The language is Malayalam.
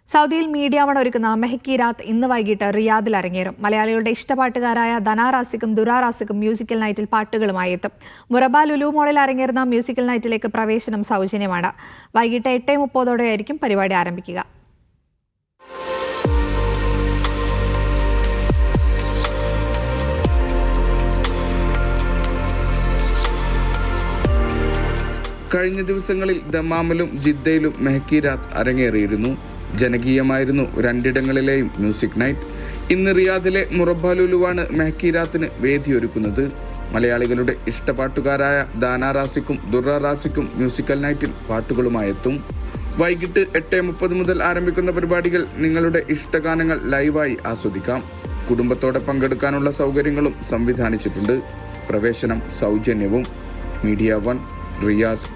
സൗദിയിൽ മീഡിയ വൺ ഒരുക്കുന്ന മെഹക്കി രാത്ത് ഇന്ന് വൈകിട്ട് റിയാദിൽ അരങ്ങേറും. മലയാളികളുടെ ഇഷ്ടപാട്ടുകാരായ ധനാ റാസിക്കും ദുറാ റാസിക്കും മ്യൂസിക്കൽ നൈറ്റിൽ പാട്ടുകളുമായി എത്തും. മുറബ ലുലു മോളിൽ അരങ്ങേറുന്ന മ്യൂസിക്കൽ നൈറ്റിലേക്ക് പ്രവേശനം സൗജന്യമാണ്. വൈകിട്ട് 8:30 പരിപാടി ആരംഭിക്കുക. കഴിഞ്ഞ ദിവസങ്ങളിൽ ദമാമിലും ജിദ്ദയിലും മെഹക്കി രാത്ത് അരങ്ങേറിയിരുന്നു. ജനകീയമായിരുന്നു രണ്ടിടങ്ങളിലെയും മ്യൂസിക് നൈറ്റ്. ഇന്ന് റിയാദിലെ മുറബ ലുലുവാണ് മെഹക്കി രാത്തിന് വേദിയൊരുക്കുന്നത്. മലയാളികളുടെ ഇഷ്ടപാട്ടുകാരായ ധാനാ റാസിക്കും ദുറാ റാസിക്കും മ്യൂസിക്കൽ നൈറ്റിൽ പാട്ടുകളുമായി എത്തും. വൈകിട്ട് 8:30 മുതൽ ആരംഭിക്കുന്ന പരിപാടികൾ നിങ്ങളുടെ ഇഷ്ടഗാനങ്ങൾ ലൈവായി ആസ്വദിക്കാം. കുടുംബത്തോടെ പങ്കെടുക്കാനുള്ള സൗകര്യങ്ങളും സംവിധാനിച്ചിട്ടുണ്ട്. പ്രവേശനം സൗജന്യവും. Media one, Riyadh.